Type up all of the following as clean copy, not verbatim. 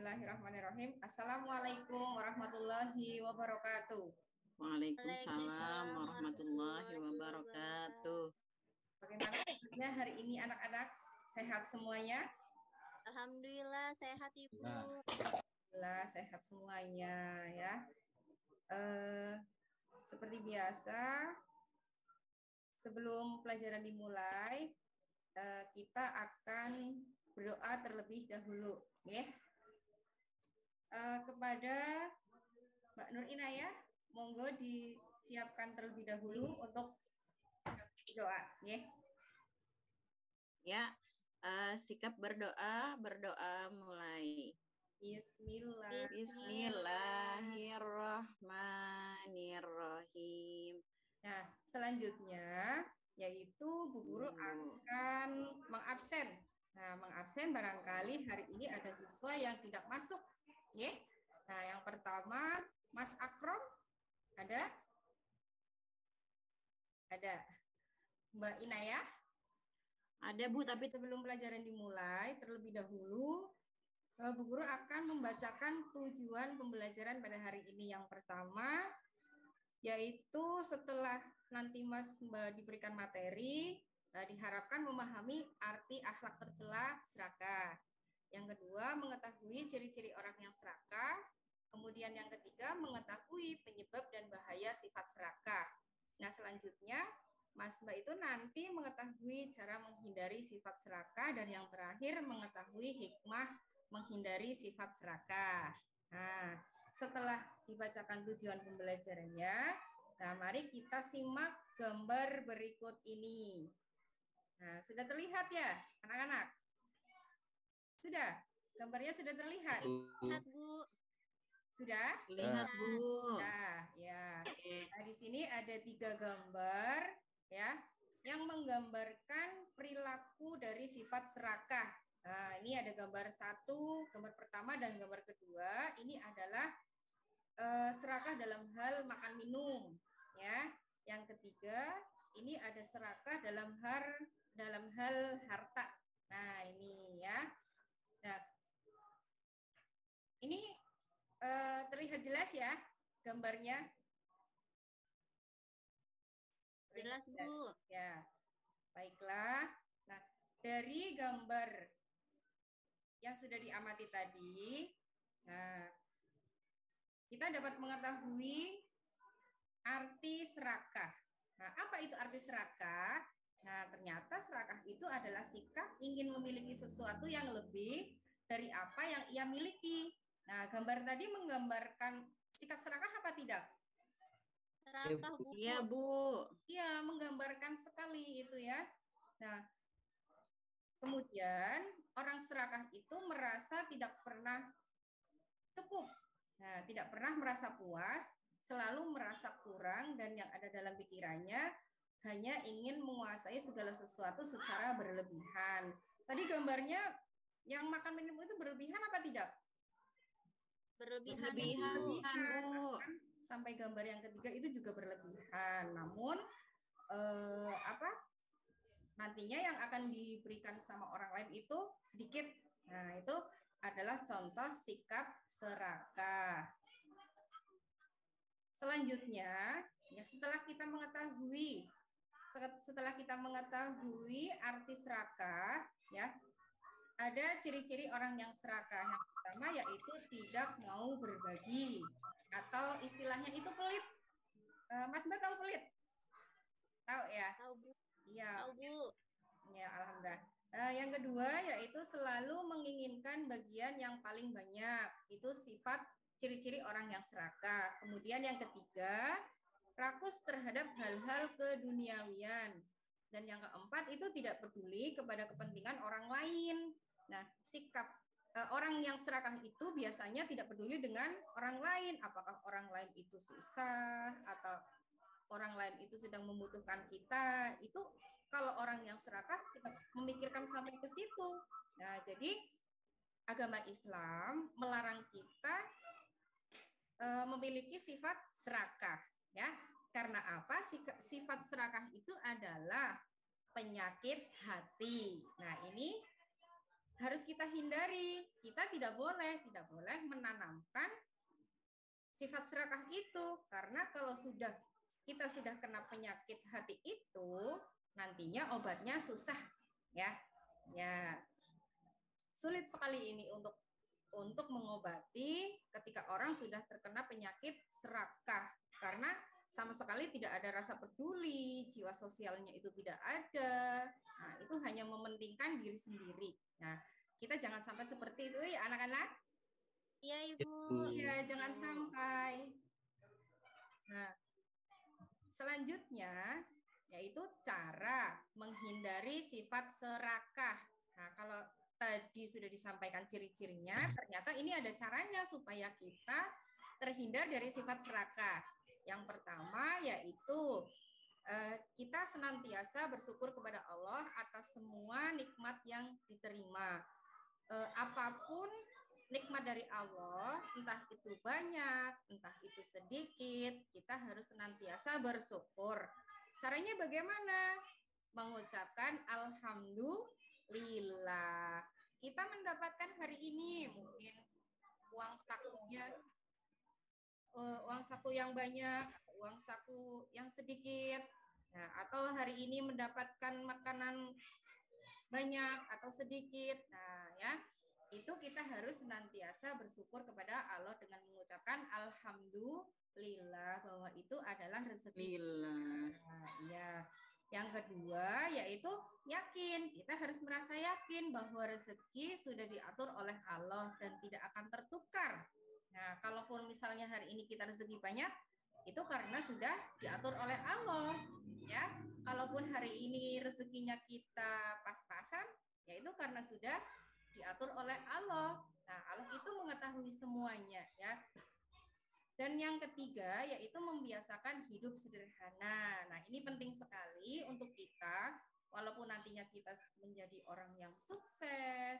Bismillahirrahmanirrahim. Assalamualaikum warahmatullahi wabarakatuh. Waalaikumsalam warahmatullahi wabarakatuh. Bagaimana kabarnya hari ini anak-anak? Sehat semuanya? Alhamdulillah sehat Ibu. Alhamdulillah sehat semuanya ya. Seperti biasa, sebelum pelajaran dimulai, kita akan berdoa terlebih dahulu, ya. Kepada Mbak Nur Inayah, monggo disiapkan terlebih dahulu untuk doa, ya. Ya, sikap berdoa mulai. Bismillahirrahmanirrahim. Nah, selanjutnya yaitu Bu Guru akan mengabsen. Nah, mengabsen barangkali hari ini ada siswa yang tidak masuk, ya. Nah, yang pertama Mas Akrom ada? Ada. Mbak Inayah? Ada Bu, tapi sebelum pelajaran dimulai terlebih dahulu Bu Guru akan membacakan tujuan pembelajaran pada hari ini. Yang pertama yaitu setelah nanti Mas Mbak diberikan materi, diharapkan memahami arti akhlak tercela serakah. Yang kedua, mengetahui ciri-ciri orang yang serakah. Kemudian yang ketiga, mengetahui penyebab dan bahaya sifat serakah. Nah, selanjutnya Mas Mbak itu nanti mengetahui cara menghindari sifat serakah, dan yang terakhir mengetahui hikmah menghindari sifat serakah. Nah, setelah dibacakan tujuan pembelajarannya, nah mari kita simak gambar berikut ini. Nah, sudah terlihat ya, anak-anak? Sudah? Gambarnya sudah terlihat? Lihat, Bu. Sudah? Lihat, Bu. Nah, ya. Nah, di sini ada 3 gambar ya yang menggambarkan perilaku dari sifat serakah. Nah, ini ada gambar 1, gambar pertama dan gambar kedua. Ini adalah serakah dalam hal makan minum, ya. Yang ketiga, ini ada serakah dalam hal harta. Nah, ini ya. Nah, ini terlihat jelas ya gambarnya? Jelas, Bu. Ya, baiklah. Nah, dari gambar yang sudah diamati tadi, nah, kita dapat mengetahui arti serakah. Nah, apa itu arti serakah? Nah, ternyata serakah itu adalah sikap ingin memiliki sesuatu yang lebih dari apa yang ia miliki. Nah, gambar tadi menggambarkan sikap serakah apa tidak? Serakah, Bu. Iya, Bu. Iya, menggambarkan sekali itu ya. Nah, kemudian orang serakah itu merasa tidak pernah cukup. Nah, tidak pernah merasa puas, selalu merasa kurang, dan yang ada dalam pikirannya hanya ingin menguasai segala sesuatu secara berlebihan. Tadi gambarnya yang makan minum itu berlebihan apa tidak? Berlebihan, Bu. Sampai gambar yang ketiga itu juga berlebihan. Namun nantinya yang akan diberikan sama orang lain itu sedikit. Nah, itu adalah contoh sikap serakah. Selanjutnya, ya setelah kita mengetahui arti serakah, ya ada ciri-ciri orang yang serakah. Yang pertama yaitu tidak mau berbagi, atau istilahnya itu pelit. Mas Mbak tahu pelit? Tahu ya? Tahu, Bu. Iya. Tahu, Bu. Ya, alhamdulillah. Yang kedua yaitu selalu menginginkan bagian yang paling banyak. Itu sifat ciri-ciri orang yang serakah. Kemudian yang ketiga, rakus terhadap hal-hal keduniawian. Dan yang keempat itu tidak peduli kepada kepentingan orang lain. Nah, sikap orang yang serakah itu biasanya tidak peduli dengan orang lain. Apakah orang lain itu susah atau orang lain itu sedang membutuhkan kita, itu kalau orang yang serakah tidak memikirkan sampai ke situ. Nah, jadi agama Islam melarang kita memiliki sifat serakah, ya. Karena apa? Sifat serakah itu adalah penyakit hati. Nah, ini harus kita hindari. Kita tidak boleh menanamkan sifat serakah itu, karena kalau kita sudah kena penyakit hati itu, nantinya obatnya susah, ya. Ya, sulit sekali ini untuk mengobati ketika orang sudah terkena penyakit serakah, karena sama sekali tidak ada rasa peduli, jiwa sosialnya itu tidak ada. Nah, itu hanya mementingkan diri sendiri. Nah, kita jangan sampai seperti itu ya anak-anak. Iya, Ibu. Iya, jangan sampai. Nah, selanjutnya yaitu cara menghindari sifat serakah. Nah, kalau tadi sudah disampaikan ciri-cirinya, ternyata ini ada caranya supaya kita terhindar dari sifat serakah. Yang pertama yaitu kita senantiasa bersyukur kepada Allah atas semua nikmat yang diterima. Apapun nikmat dari Allah, entah itu banyak, entah itu sedikit, kita harus senantiasa bersyukur. Caranya bagaimana? Mengucapkan alhamdulillah. Kita mendapatkan hari ini mungkin uang saku yang banyak, uang saku yang sedikit. Nah, atau hari ini mendapatkan makanan banyak atau sedikit. Nah, ya. Itu kita harus senantiasa bersyukur kepada Allah dengan mengucapkan alhamdulillah, bahwa itu adalah rezeki. Nah, iya. Yang kedua yaitu yakin. Kita harus merasa yakin bahwa rezeki sudah diatur oleh Allah dan tidak akan tertukar. Nah, kalaupun misalnya hari ini kita rezeki banyak, itu karena sudah diatur oleh Allah, ya. Kalaupun hari ini rezekinya kita pas-pasan, ya itu karena sudah diatur oleh Allah. Nah, Allah itu mengetahui semuanya, ya. Dan yang ketiga yaitu membiasakan hidup sederhana. Nah, ini penting sekali untuk kita, walaupun nantinya kita menjadi orang yang sukses,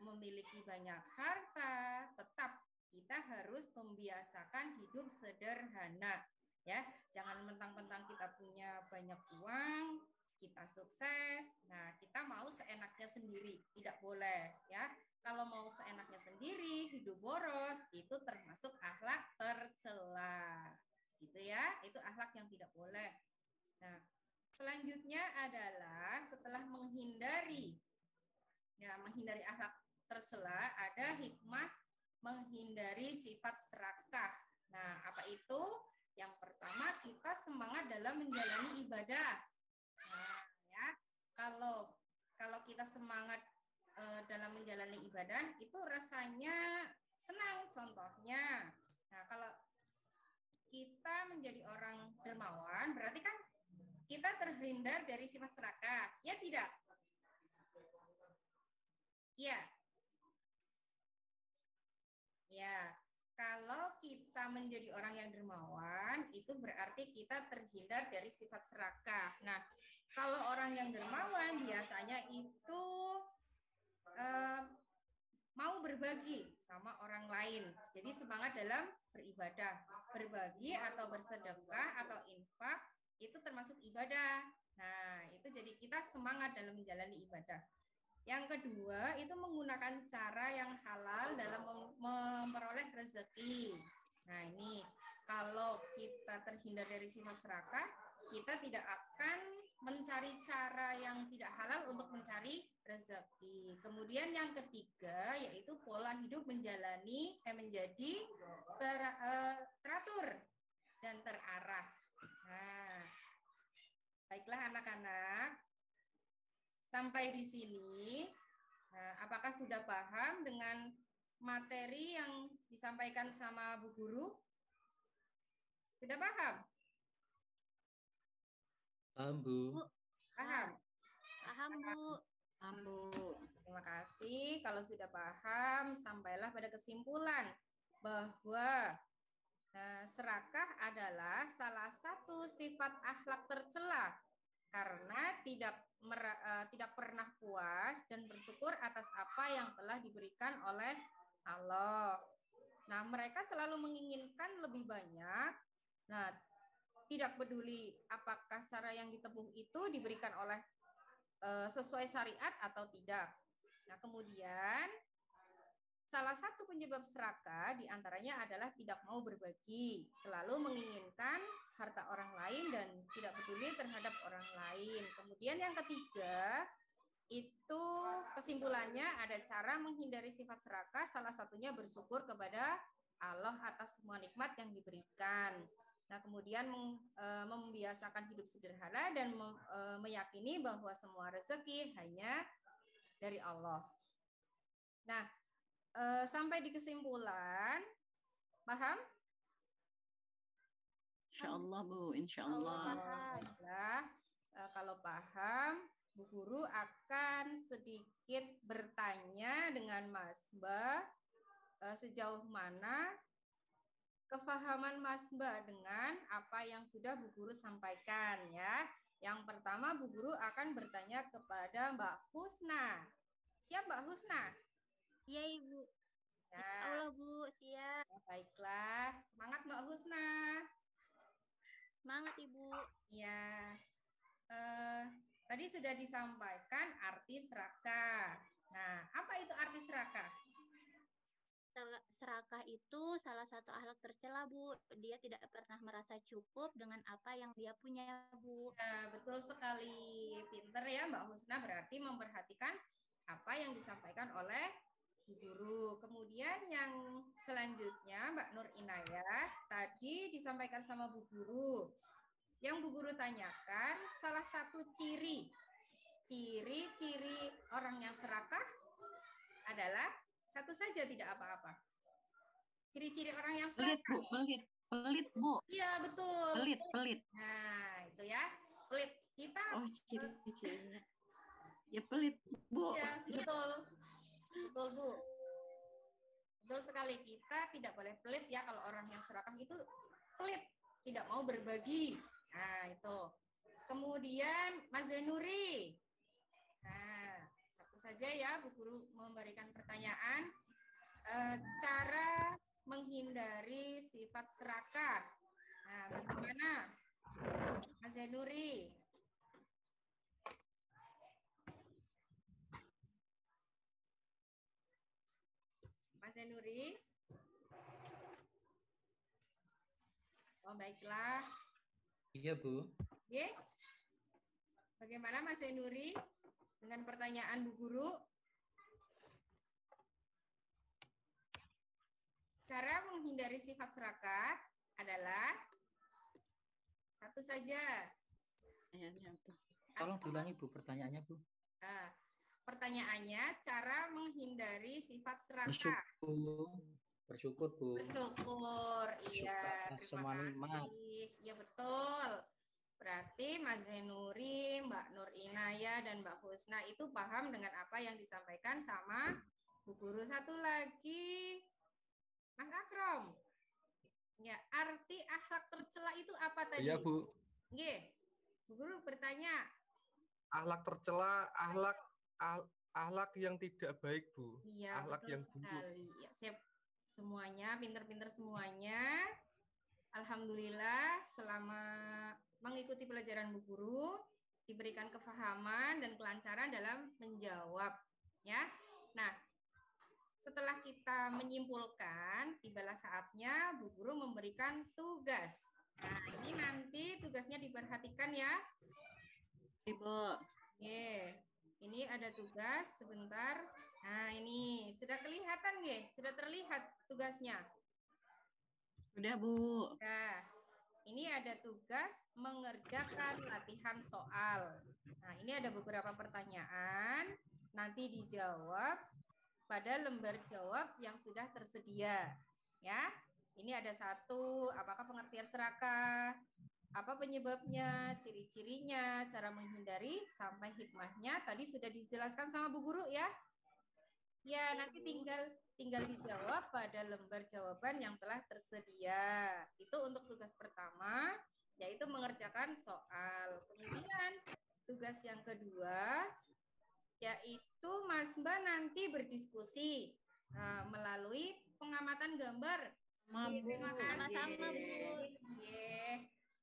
memiliki banyak harta, tetap kita harus membiasakan hidup sederhana, ya. Jangan mentang-mentang kita punya banyak uang, kita sukses, nah kita mau seenaknya sendiri, tidak boleh, ya. Kalau mau seenaknya sendiri, hidup boros, itu termasuk akhlak tercela, gitu ya. Itu akhlak yang tidak boleh. Nah, selanjutnya adalah setelah menghindari akhlak tercela, ada hikmah menghindari sifat serakah. Nah, apa itu? Yang pertama, kita semangat dalam menjalani ibadah. Nah, ya, kalau kita semangat dalam menjalani ibadah, itu rasanya senang. Contohnya, nah kalau kita menjadi orang dermawan, berarti kan kita terhindar dari sifat serakah, ya tidak? Ya. Ya, kalau kita menjadi orang yang dermawan, itu berarti kita terhindar dari sifat serakah. Nah, kalau orang yang dermawan biasanya itu mau berbagi sama orang lain. Jadi semangat dalam beribadah. Berbagi atau bersedekah atau infak itu termasuk ibadah. Nah, itu jadi kita semangat dalam menjalani ibadah. Yang kedua, itu menggunakan cara yang halal dalam memperoleh rezeki. Nah, ini kalau kita terhindar dari sifat serakah, kita tidak akan mencari cara yang tidak halal untuk mencari rezeki. Kemudian yang ketiga, yaitu pola hidup menjadi teratur dan terarah. Nah, baiklah anak-anak. Sampai di sini, apakah sudah paham dengan materi yang disampaikan sama Bu Guru? Sudah paham? Paham, Bu. Paham? Paham, Bu. Paham, Bu. Terima kasih. Kalau sudah paham, sampailah pada kesimpulan bahwa serakah adalah salah satu sifat akhlak tercela karena tidak pernah puas dan bersyukur atas apa yang telah diberikan oleh Allah. Nah, mereka selalu menginginkan lebih banyak. Nah, tidak peduli apakah cara yang ditempuh itu diberikan oleh sesuai syariat atau tidak. Nah, kemudian salah satu penyebab serakah diantaranya adalah tidak mau berbagi, selalu menginginkan harta orang lain dan tidak peduli terhadap orang lain. Kemudian yang ketiga, itu kesimpulannya ada cara menghindari sifat serakah, salah satunya bersyukur kepada Allah atas semua nikmat yang diberikan. Nah, kemudian membiasakan hidup sederhana dan meyakini bahwa semua rezeki hanya dari Allah. Nah, sampai di kesimpulan, paham? Insya Allah Bu, insya Allah. Baiklah, kalau paham, Bu Guru akan sedikit bertanya dengan Mas Mbak sejauh mana kefahaman Mas Mbak dengan apa yang sudah Bu Guru sampaikan ya. Yang pertama Bu Guru akan bertanya kepada Mbak Husna. Siap Mbak Husna? Iya Ibu. Nah, Allah Bu, siap. Baiklah, semangat Mbak Husna. Semangat Ibu. Ya, tadi sudah disampaikan arti serakah. Nah, apa itu arti serakah? Serakah itu salah satu akhlak tercela Bu. Dia tidak pernah merasa cukup dengan apa yang dia punya Bu. Ya, betul sekali. Pinter ya Mbak Husna, berarti memperhatikan apa yang disampaikan oleh Bu Guru. Kemudian yang selanjutnya Mbak Nur Inayah, tadi disampaikan sama Bu Guru. Yang Bu Guru tanyakan, salah satu ciri-ciri orang yang serakah adalah satu saja, tidak apa-apa. Ciri-ciri orang yang serakah. Pelit Bu. Iya, betul. Pelit. Nah, itu ya. Pelit. Kita ciri-cirinya. Ya pelit, Bu. Iya, betul. Betul, Bu. Betul sekali. Kita tidak boleh pelit ya, kalau orang yang serakah itu pelit, tidak mau berbagi. Nah, itu. Kemudian Mas Zainuri. Nah, satu saja ya Bu Guru memberikan pertanyaan. Cara menghindari sifat serakah. Nah, bagaimana Mas Zainuri? Mas Zainuri? Oh, baiklah. Iya, Bu. Oke. Bagaimana Mas Zainuri dengan pertanyaan Bu Guru? Cara menghindari sifat serakah adalah satu saja. Tolong diulangi Bu pertanyaannya Bu. Nah, pertanyaannya cara menghindari sifat serakah. Bersyukur Bu. Bersyukur, iya. Terima kasih. Iya betul. Berarti Mas Zainuri, Mbak Nur Inayah, dan Mbak Husna itu paham dengan apa yang disampaikan sama Bu Guru. Satu lagi, Mas Akrom. Ya, arti akhlak tercela itu apa tadi? Iya, Bu. Nggih. Bu Guru bertanya. Akhlak tercela, akhlak yang tidak baik, Bu. Iya, akhlak betul yang buruk. Ya, siap. Semuanya pinter-pinter semuanya. Alhamdulillah selama mengikuti pelajaran Bu Guru diberikan kefahaman dan kelancaran dalam menjawab, ya. Nah, setelah kita menyimpulkan, tibalah saatnya Bu Guru memberikan tugas. Nah, ini nanti tugasnya diperhatikan ya. Ibu. Ini ada tugas sebentar. Nah, ini sudah kelihatan nggih? Sudah terlihat tugasnya? Sudah, Bu. Nah, ini ada tugas mengerjakan latihan soal. Nah, ini ada beberapa pertanyaan. Nanti dijawab pada lembar jawab yang sudah tersedia. Ya, ini ada satu, apakah pengertian serakah? Apa penyebabnya, ciri-cirinya, cara menghindari, sampai hikmahnya tadi sudah dijelaskan sama Bu Guru ya. Ya, nanti tinggal dijawab pada lembar jawaban yang telah tersedia. Itu untuk tugas pertama, yaitu mengerjakan soal. Kemudian tugas yang kedua, yaitu Mas Mbak nanti berdiskusi melalui pengamatan gambar. Terima kasih. Sama-sama, Bu.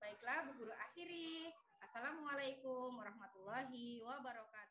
Baiklah, Bu Guru akhiri. Assalamualaikum warahmatullahi wabarakatuh.